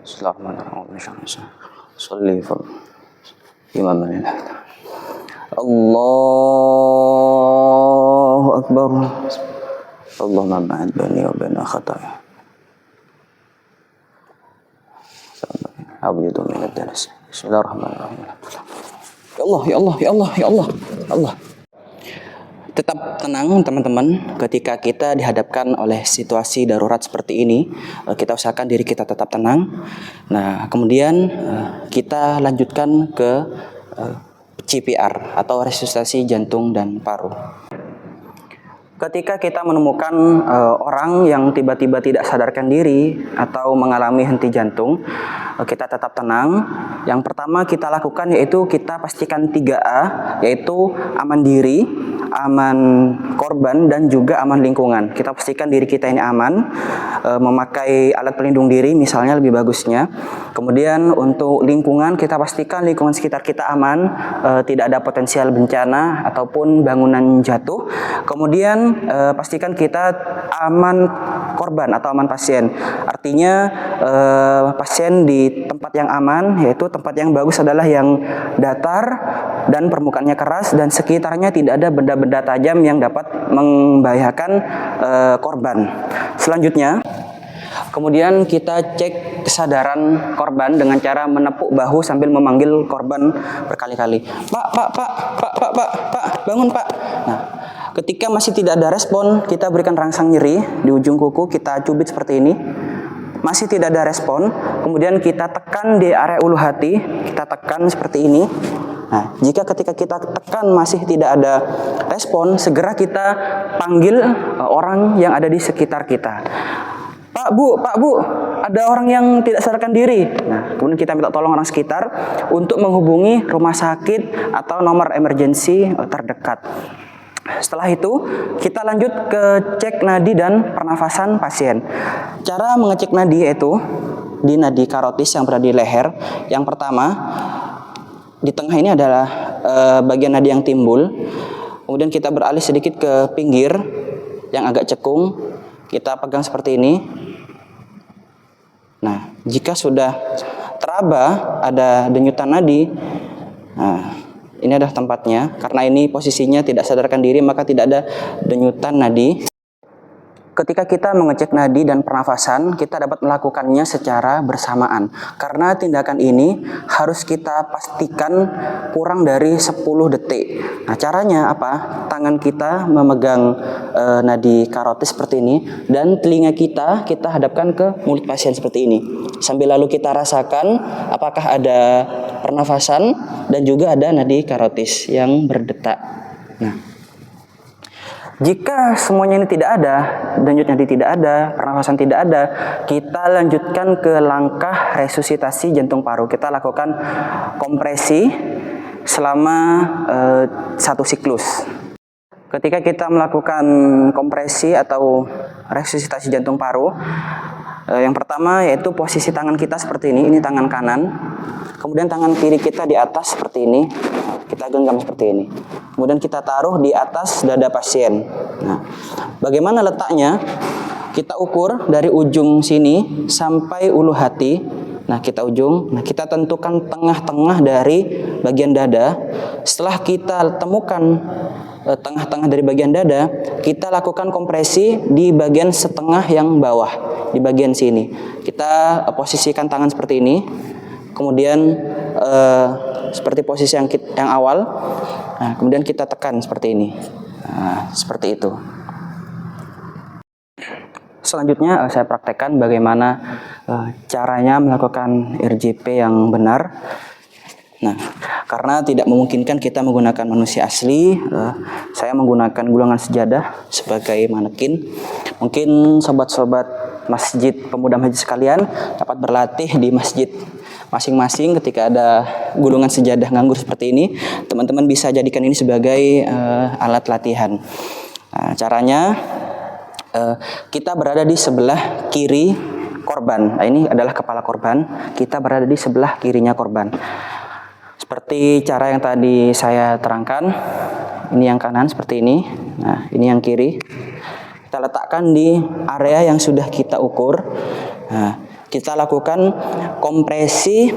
Bismillahirrahmanirrahim. Sholli fal imam Allahu Akbar. Allahumma ba'id baini wa baina khataaya. Abdu min ad-danas. Bismillahirrahmanirrahim. Ya Allah, ya Allah, ya Allah, ya Allah, ya Allah. Tetap tenang teman-teman, ketika kita dihadapkan oleh situasi darurat seperti ini, kita usahakan diri kita tetap tenang. Nah, kemudian kita lanjutkan ke CPR atau resusitasi jantung dan paru. Ketika kita menemukan orang yang tiba-tiba tidak sadarkan diri atau mengalami henti jantung, kita tetap tenang. Yang pertama kita lakukan yaitu kita pastikan 3A, yaitu aman diri, aman korban, dan juga aman lingkungan. Kita pastikan diri kita ini aman, memakai alat pelindung diri misalnya lebih bagusnya. Kemudian untuk lingkungan kita pastikan lingkungan sekitar kita aman, tidak ada potensial bencana ataupun bangunan jatuh. Kemudian pastikan kita aman korban atau aman pasien. Artinya pasien di tempat yang aman, yaitu tempat yang bagus adalah yang datar dan permukaannya keras dan sekitarnya tidak ada benda-benda tajam yang dapat membahayakan korban. Selanjutnya, kemudian kita cek kesadaran korban dengan cara menepuk bahu sambil memanggil korban berkali-kali. Pak, bangun Pak. Nah, ketika masih tidak ada respon, kita berikan rangsang nyeri di ujung kuku, kita cubit seperti ini. Masih tidak ada respon, kemudian kita tekan di area ulu hati, kita tekan seperti ini. Nah, jika ketika kita tekan masih tidak ada respon, segera kita panggil orang yang ada di sekitar kita. Pak Bu, ada orang yang tidak sadarkan diri. Nah, kemudian kita minta tolong orang sekitar untuk menghubungi rumah sakit atau nomor emergensi terdekat. Setelah itu, kita lanjut ke cek nadi dan pernafasan pasien. Cara mengecek nadi yaitu di nadi karotis yang berada di leher. Yang pertama, di tengah ini adalah bagian nadi yang timbul. Kemudian kita beralih sedikit ke pinggir yang agak cekung. Kita pegang seperti ini. Nah, jika sudah teraba ada denyutan nadi, nah, ini adalah tempatnya. Karena ini posisinya tidak sadarkan diri, maka tidak ada denyutan nadi. Ketika kita mengecek nadi dan pernafasan, kita dapat melakukannya secara bersamaan. Karena tindakan ini harus kita pastikan kurang dari 10 detik. Nah, caranya apa? Tangan kita memegang nadi karotis seperti ini, dan telinga kita hadapkan ke mulut pasien seperti ini. Sambil lalu kita rasakan apakah ada pernafasan dan juga ada nadi karotis yang berdetak. Nah, jika semuanya ini tidak ada, denyut nadi tidak ada, pernafasan tidak ada, kita lanjutkan ke langkah resusitasi jantung paru. Kita lakukan kompresi selama 1 siklus. Ketika kita melakukan kompresi atau resusitasi jantung paru, yang pertama yaitu posisi tangan kita seperti ini tangan kanan. Kemudian tangan kiri kita di atas seperti ini. Kita genggam seperti ini. Kemudian kita taruh di atas dada pasien. Nah, bagaimana letaknya? Kita ukur dari ujung sini sampai ulu hati. Nah, kita tentukan tengah-tengah dari bagian dada. Setelah kita temukan tengah-tengah dari bagian dada, kita lakukan kompresi di bagian setengah yang bawah, di bagian sini. Kita posisikan tangan seperti ini. Kemudian seperti posisi yang awal. Nah, kemudian kita tekan seperti ini. Nah, seperti itu. Selanjutnya saya praktekkan bagaimana caranya melakukan RJP yang benar. Nah, karena tidak memungkinkan kita menggunakan manusia asli, saya menggunakan gulungan sejadah sebagai manekin. Mungkin sobat-sobat masjid pemuda masjid sekalian dapat berlatih di masjid masing-masing. Ketika ada gulungan sejadah nganggur seperti ini, teman-teman bisa jadikan ini sebagai alat latihan. Nah, caranya kita berada di sebelah kiri korban. Nah, ini adalah kepala korban. Kita berada di sebelah kirinya korban. Seperti cara yang tadi saya terangkan, ini yang kanan seperti ini. Nah, ini yang kiri. Kita letakkan di area yang sudah kita ukur. Nah, kita lakukan kompresi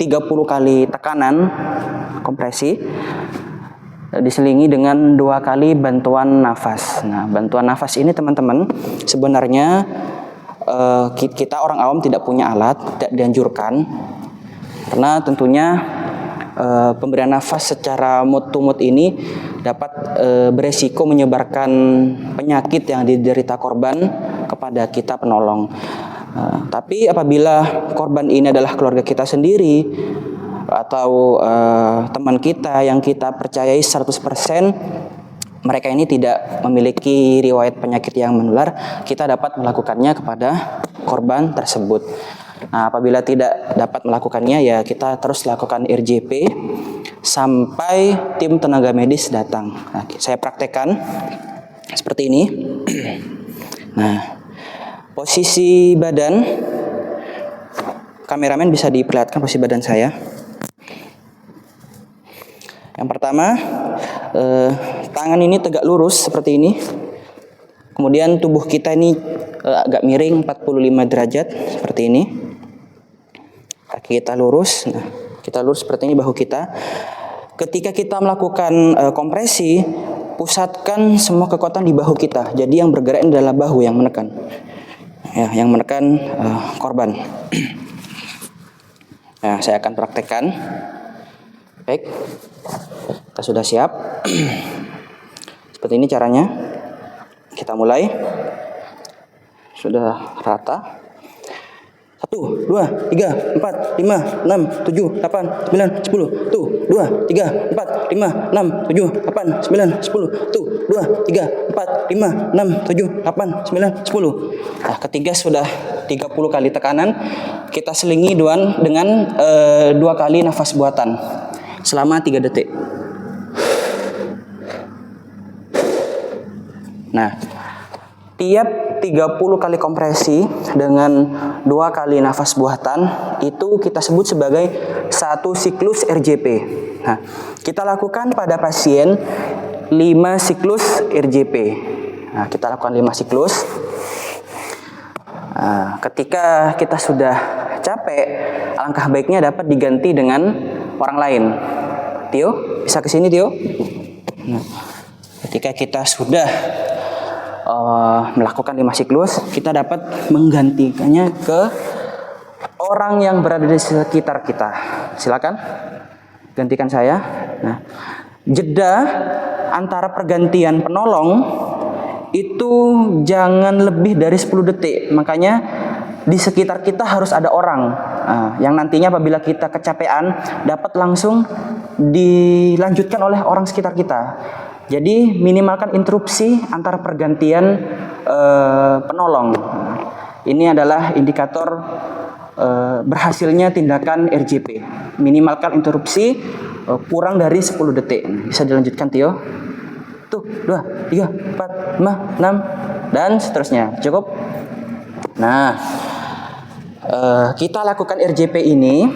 30 kali tekanan kompresi diselingi dengan 2 kali bantuan nafas. Nah, bantuan nafas ini teman-teman sebenarnya kita orang awam tidak punya alat, tidak dianjurkan karena tentunya pemberian nafas secara mouth to mouth ini dapat beresiko menyebarkan penyakit yang diderita korban kepada kita penolong. Tapi apabila korban ini adalah keluarga kita sendiri atau teman kita yang kita percayai 100%, mereka ini tidak memiliki riwayat penyakit yang menular, kita dapat melakukannya kepada korban tersebut. Nah, apabila tidak dapat melakukannya, ya kita terus lakukan RJP sampai tim tenaga medis datang. Nah, saya praktekkan seperti ini. Nah, posisi badan, kameramen bisa diperlihatkan posisi badan saya. Yang pertama, tangan ini tegak lurus seperti ini. Kemudian tubuh kita ini agak miring 45 derajat seperti ini. Kaki kita lurus. Nah, kita lurus seperti ini bahu kita. Ketika kita melakukan kompresi, pusatkan semua kekuatan di bahu kita. Jadi yang bergerak ini adalah bahu yang menekan. Ya, yang menekan korban. Nah, saya akan praktekkan. Baik. Kita sudah siap. Seperti ini caranya. Kita mulai. Sudah rata. 1, 2, 3, 4, 5, 6, 7, 8, 9, 10. Tuh, 2, 3, 4, 5, 6, 7, 8, 9, 10. Tuh, 2, 3, 4, 5, 6, 7, 8, 9, 10. Nah, ketiga sudah 30 kali tekanan. Kita selingi dengan 2 kali nafas buatan selama 3 detik. Nah, tiap 30 kali kompresi dengan 2 kali nafas buatan itu kita sebut sebagai 1 siklus RJP. Nah, kita lakukan pada pasien 5 siklus RJP. Nah, kita lakukan 5 siklus. Nah, ketika kita sudah capek, alangkah baiknya dapat diganti dengan orang lain. Tio, bisa ke sini Tio? Nah, ketika kita sudah melakukan 5 siklus, kita dapat menggantikannya ke orang yang berada di sekitar kita. Silakan gantikan saya. Nah, jeda antara pergantian penolong itu jangan lebih dari 10 detik. Makanya di sekitar kita harus ada orang yang nantinya apabila kita kecapean dapat langsung dilanjutkan oleh orang sekitar kita. Jadi minimalkan interupsi antara pergantian penolong. Ini adalah indikator berhasilnya tindakan RJP. Minimalkan interupsi kurang dari 10 detik. Bisa dilanjutkan Tio. Tuh, 2, 3, 4, 5, 6 dan seterusnya. Cukup? Nah, kita lakukan RJP ini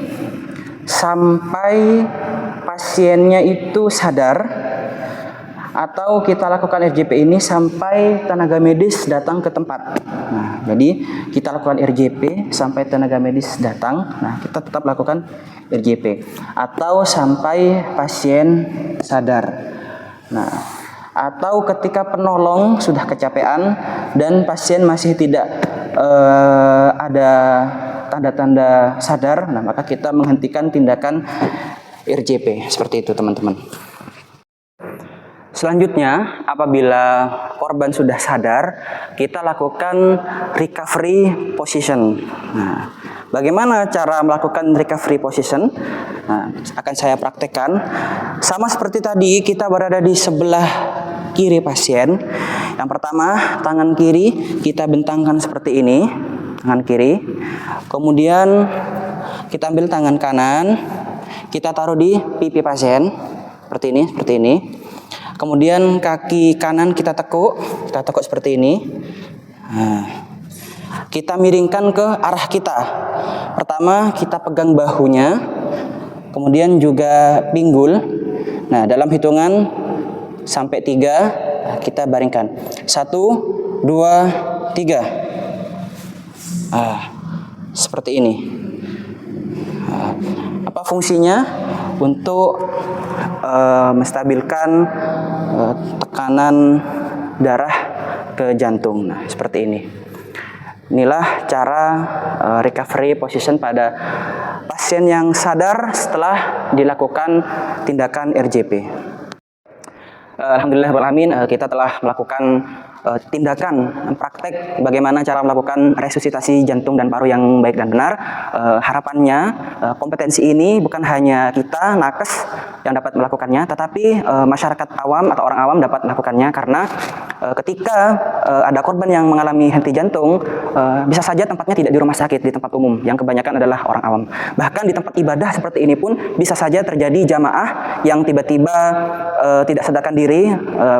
sampai pasiennya itu sadar, atau kita lakukan RJP ini sampai tenaga medis datang ke tempat. Nah, jadi kita lakukan RJP sampai tenaga medis datang. Nah, kita tetap lakukan RJP atau sampai pasien sadar. Nah, atau ketika penolong sudah kecapean dan pasien masih tidak ada tanda-tanda sadar, nah maka kita menghentikan tindakan RJP. Seperti itu teman-teman. Selanjutnya, apabila korban sudah sadar, kita lakukan recovery position. Nah, bagaimana cara melakukan recovery position? Nah, akan saya praktekkan. Sama seperti tadi, kita berada di sebelah kiri pasien. Yang pertama, tangan kiri kita bentangkan seperti ini, tangan kiri. Kemudian kita ambil tangan kanan, kita taruh di pipi pasien, seperti ini. Kemudian kaki kanan kita tekuk seperti ini. Nah, kita miringkan ke arah kita. Pertama kita pegang bahunya, kemudian juga pinggul. Nah, dalam hitungan sampai 3 kita baringkan. 1, 2, 3. seperti ini. Apa fungsinya? Untuk menstabilkan tekanan darah ke jantung. Nah, seperti ini. Inilah cara recovery position pada pasien yang sadar setelah dilakukan tindakan RJP. Alhamdulillah kita telah melakukan tindakan praktek bagaimana cara melakukan resusitasi jantung dan paru yang baik dan benar. Harapannya kompetensi ini bukan hanya kita nakes yang dapat melakukannya, tetapi masyarakat awam atau orang awam dapat melakukannya, karena ketika ada korban yang mengalami henti jantung, bisa saja tempatnya tidak di rumah sakit, di tempat umum yang kebanyakan adalah orang awam. Bahkan di tempat ibadah seperti ini pun bisa saja terjadi jamaah yang tiba-tiba tidak sadarkan diri,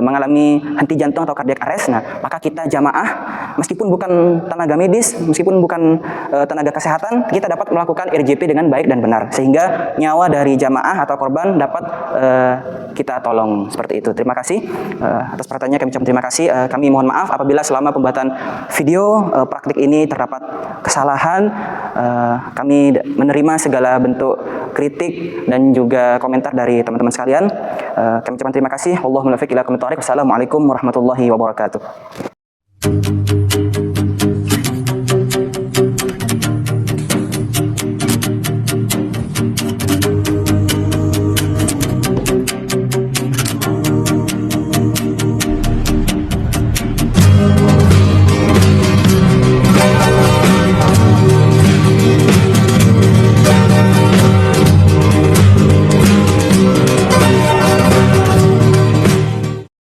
mengalami henti jantung atau cardiac arrest. Nah, maka kita jamaah, meskipun bukan tenaga medis, meskipun bukan tenaga kesehatan, kita dapat melakukan RJP dengan baik dan benar, sehingga nyawa dari jamaah atau korban dapat kita tolong. Seperti itu. Terima kasih atas perhatiannya. Kami ucapkan terima kasih. Kami mohon maaf apabila selama pembuatan video praktik ini terdapat kesalahan. Kami menerima segala bentuk kritik dan juga komentar dari teman-teman sekalian. Kami ucapkan terima kasih. Wallahul muwaffiq ila aqwamit thoriq. Wassalamualaikum warahmatullahi wabarakatuh.